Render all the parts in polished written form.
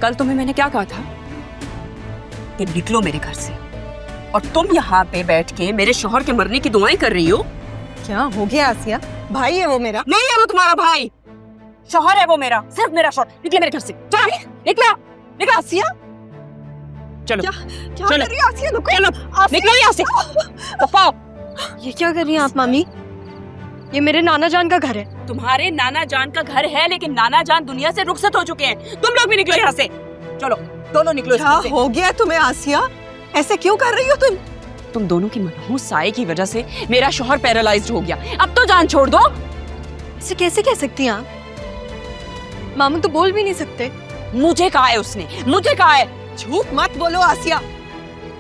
कल तुम्हें मैंने क्या कहा था कि निकलो मेरे घर से, और तुम यहाँ पे बैठ के मेरे शौहर के मरने की दुआएं कर रही हो। क्या हो गया आसिया? भाई है वो मेरा। नहीं है वो तुम्हारा भाई, शौहर है वो मेरा, सिर्फ मेरा शौहर। निकले मेरे घर से, चलो निकला निकला। आसिया चलो क्या चलो। कर रही है आसिया? रुको। चलो निकलो यहाँ से। पापा, ये क्या कर रही हैं आप मामी? ये मेरे नाना जान का घर है। तुम्हारे नाना जान का घर है, लेकिन नाना जान दुनिया से रुखसत हो चुके हैं। तुम लोग भी निकलो यहाँ से, चलो दोनों निकलो। क्या हो गया तुम्हें आसिया? ऐसे क्यों कर रही हो तुम? तुम दोनों की मनहूस साये की वजह से मेरा शौहर पैरालाइज्ड हो गया। अब तो जान छोड़ दो। इसे कैसे कह सकती हैं आप? मामू तो बोल भी नहीं सकते। मुझे कहा है उसने, मुझे कहा है। झूठ मत बोलो आसिया,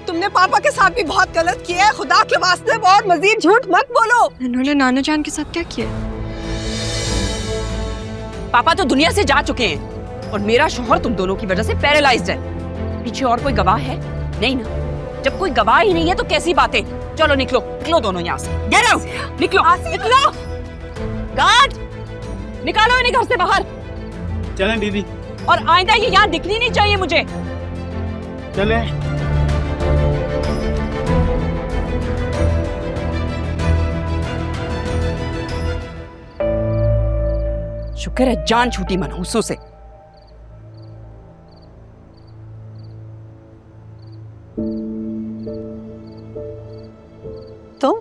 तुमने पापा के साथ भी बहुत गलत किया है। खुदा के वास्ते और मजीद झूठ मत बोलो। इन्होंने नाना जान के साथ क्या किया? पापा तो दुनिया से जा चुके हैं और मेरा शौहर तुम दोनों की वजह से पैरालाइज्ड है। पीछे और कोई गवाह है? नहीं ना। जब कोई गवाह ही नहीं है तो कैसी बातें। चलो निकलो निकलो दोनों यहाँ से। गेट आउट, निकलो निकलो। गार्ड, निकालो इन्हें घर से बाहर। चलें दीदी, और आइंदा ये यहाँ दिखनी नहीं चाहिए मुझे। चलें। शुक्र है जान छूटी मनहूसों से। तुम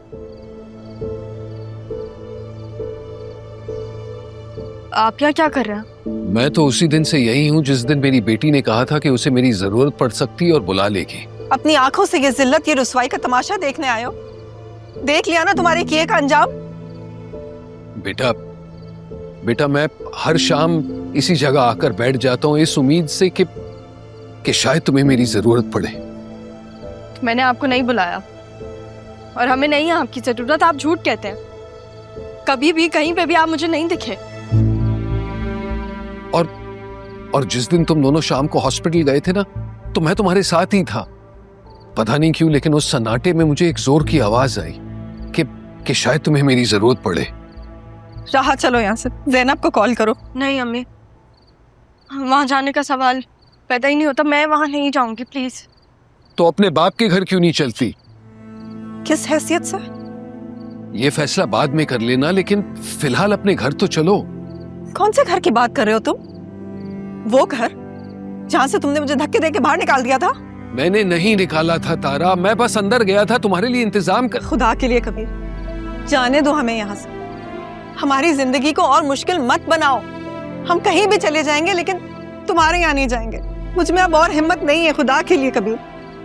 आप यहाँ क्या कर रहे हैं? मैं तो उसी दिन से यही हूँ जिस दिन मेरी बेटी ने कहा था कि उसे मेरी जरूरत पड़ सकती है और बुला लेगी। अपनी आंखों से ये जिल्लत, ये रुसवाई का तमाशा देखने आए हो? देख लिया ना तुम्हारे किए का अंजाम? बेटा मैं हर शाम इसी जगह आकर बैठ जाता हूँ इस उम्मीद से कि शायद तुम्हें मेरी जरूरत पड़े। मैंने आपको नहीं बुलाया और हमें नहीं है आपकी जरूरत। आप झूठ कहते हैं। कभी भी कहीं पे भी आप मुझे नहीं दिखे। और जिस दिन तुम दोनों शाम को हॉस्पिटल गए थे ना, तो मैं तुम्हारे साथ ही था। पता नहीं क्यों, लेकिन उस सन्नाटे में मुझे एक जोर की आवाज आई कि शायद तुम्हें मेरी जरूरत पड़े। राह चलो यहाँ से, ज़ैनब को कॉल करो। नहीं अम्मी, वहां जाने का सवाल पैदा ही नहीं होता। मैं वहां नहीं जाऊंगी, प्लीज। तो अपने बाप के घर क्यों नहीं चलती? किस हैसियत से? ये फैसला बाद में कर लेना, लेकिन फिलहाल अपने घर तो चलो। कौन से घर की बात कर रहे हो तुम? वो घर जहाँ से तुमने मुझे धक्के देके बाहर निकाल दिया था? मैंने नहीं निकाला था तारा, मैं बस अंदर गया था तुम्हारे लिए इंतजाम कर। खुदा के लिए कबीर, जाने दो हमें यहाँ से। हमारी जिंदगी को और मुश्किल मत बनाओ। हम कहीं भी चले जाएंगे, लेकिन तुम्हारे यहाँ नहीं जाएंगे। मुझ में अब और हिम्मत नहीं है, खुदा के लिए कबीर।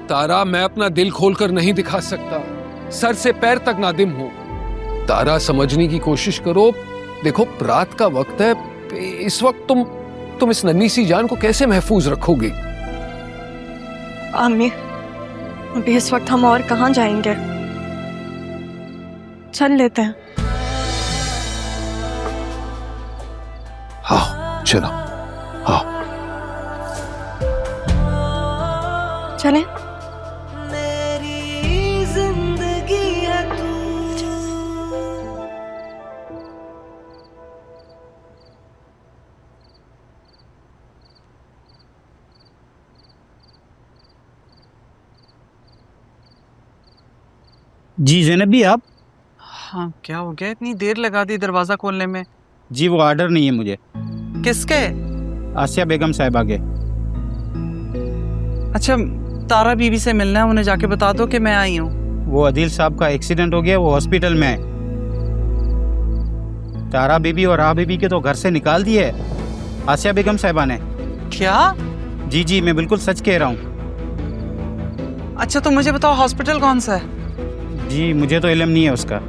तारा, मैं अपना दिल खोलकर नहीं दिखा सकता। सर से पैर तक नादिम हूँ। तारा, समझने की कोशिश करो। देखो, रात का वक्त है। इस वक्त तुम इस नन्ही सी जान को कैसे महफूज रखोगी? अम्मी, अभी इस वक्त हम और कहाँ जाएंगे? चल लेते हैं। हाँ चलो, हाँ चलें। जी ज़ैनब भी आप? हाँ, क्या हो गया? इतनी देर लगा दी दरवाजा खोलने में। जी वो ऑर्डर नहीं है मुझे। किसके? आसिया बेगम साहिबा के। अच्छा, तारा बीबी से मिलना है, उन्हें जाके बता दो कि मैं आई हूँ। वो अदील साहब का एक्सीडेंट हो गया, वो हॉस्पिटल में है। तारा बीबी और राह बीबी के तो घर से निकाल दिए है आसिया बेगम साहिबा ने। क्या? जी जी, मैं बिल्कुल सच कह रहा हूँ। अच्छा, तो मुझे बताओ हॉस्पिटल कौन सा है? जी मुझे तो इल्म नहीं है उसका।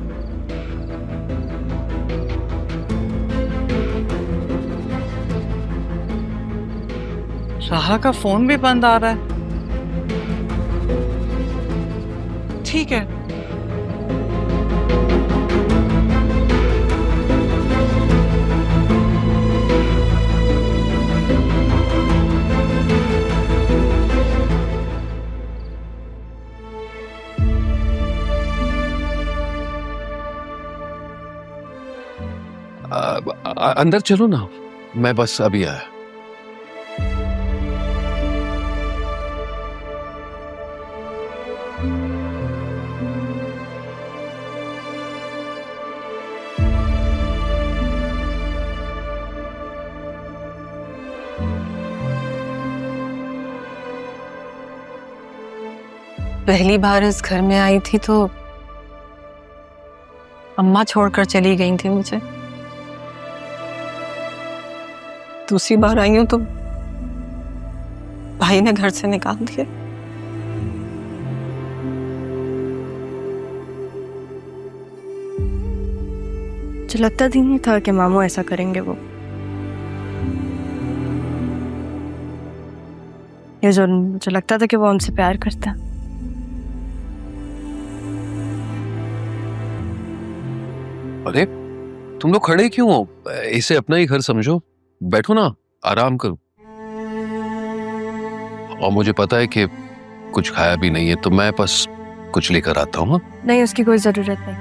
राहा का फोन भी बंद आ रहा है। ठीक है, अंदर चलो ना, मैं बस अभी आया। पहली बार इस घर में आई थी तो अम्मा छोड़कर चली गई थी मुझे। दूसरी बार आई हूं तो भाई ने घर से निकाल दिया। मुझे लगता भी नहीं था कि मामू ऐसा करेंगे। वो ये जो मुझे लगता था कि वो हमसे प्यार करता है। अरे तुम लोग खड़े क्यों हो? इसे अपना ही घर समझो, बैठो ना, आराम करो। और मुझे पता है कि कुछ खाया भी नहीं है, तो मैं बस कुछ लेकर आता हूँ। नहीं, उसकी कोई जरूरत नहीं।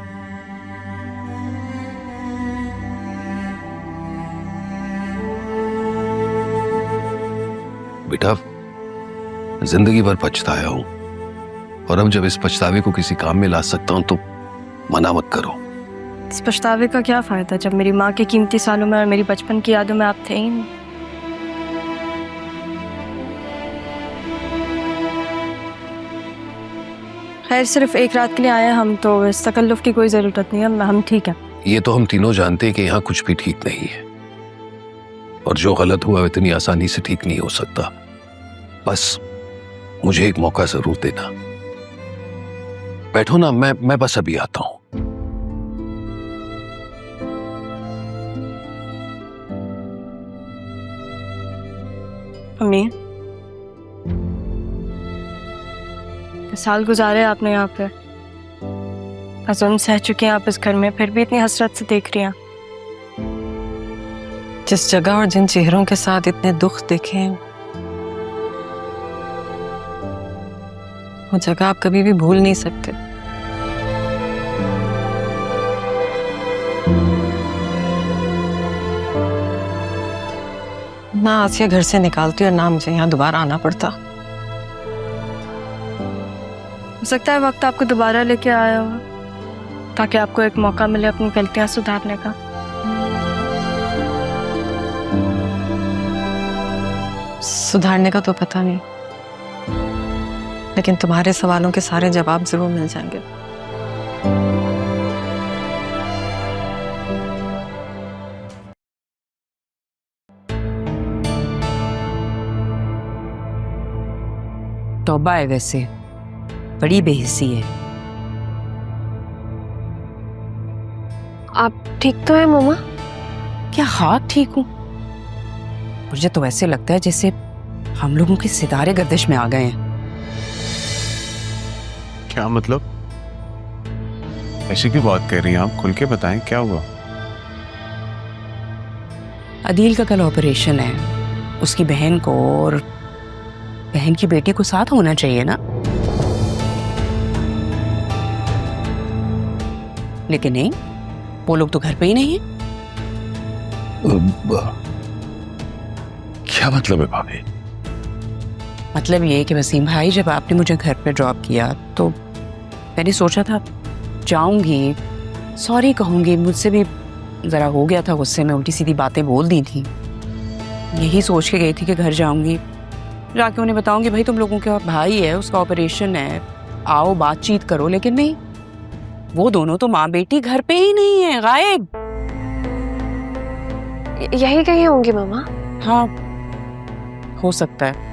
बेटा, जिंदगी भर पछताया हूं, और अब जब इस पछतावे को किसी काम में ला सकता हूं तो मना मत करो। इस पछतावे का क्या फायदा जब मेरी माँ के कीमती सालों में और मेरी बचपन की यादों में आप थे ही नहीं। खैर, सिर्फ एक रात के लिए आए हम, तो इस तकल्लुफ की कोई जरूरत नहीं है। हम ठीक है। ये तो हम तीनों जानते हैं कि यहाँ कुछ भी ठीक नहीं है, और जो गलत हुआ इतनी आसानी से ठीक नहीं हो सकता। बस मुझे एक मौका जरूर देना। बैठो ना, मैं बस अभी आता हूं। अम्मी, साल गुजारे आपने यहाँ पे, जुल्म सह चुके हैं आप इस घर में, फिर भी इतनी हसरत से देख रही हैं। जिस जगह और जिन चेहरों के साथ इतने दुख देखे हैं, वो जगह आप कभी भी भूल नहीं सकते। ना आसिया घर से निकालती और ना मुझे यहाँ दोबारा आना पड़ता। हो सकता है वक्त आपको दोबारा लेके आया हो, ताकि आपको एक मौका मिले अपनी गलतियां सुधारने का। सुधारने का तो पता नहीं, लेकिन तुम्हारे सवालों के सारे जवाब जरूर मिल जाएंगे। तौबा है, वैसे बड़ी बेहिस्सी है। आप ठीक तो है मम्मा? क्या हाँ ठीक हूँ? मुझे तो ऐसे लगता है जैसे हम लोगों के सितारे गर्दिश में आ गए हैं। क्या मतलब? ऐसी क्यों बात कर रही हैं आप? खुल के बताएं, क्या हुआ? अदील का कल ऑपरेशन है, उसकी बहन को और बहन की बेटी को साथ होना चाहिए ना, लेकिन नहीं, वो लोग तो घर पे ही नहीं है। क्या मतलब है भाभी? मतलब ये कि वसीम भाई, जब आपने मुझे घर पे ड्रॉप किया तो मैंने सोचा था जाऊंगी, सॉरी कहूंगी, मुझसे भी जरा हो गया था गुस्से में, उल्टी सीधी बातें बोल दी थी। यही सोच के गई थी कि घर जाऊंगी, जाके उन्हें बताऊंगी भाई तुम लोगों का भाई है, उसका ऑपरेशन है, आओ बातचीत करो, लेकिन नहीं, वो दोनों तो माँ बेटी घर पे ही नहीं है, गायब। यही कहीं होंगी मामा। हाँ, हो सकता है।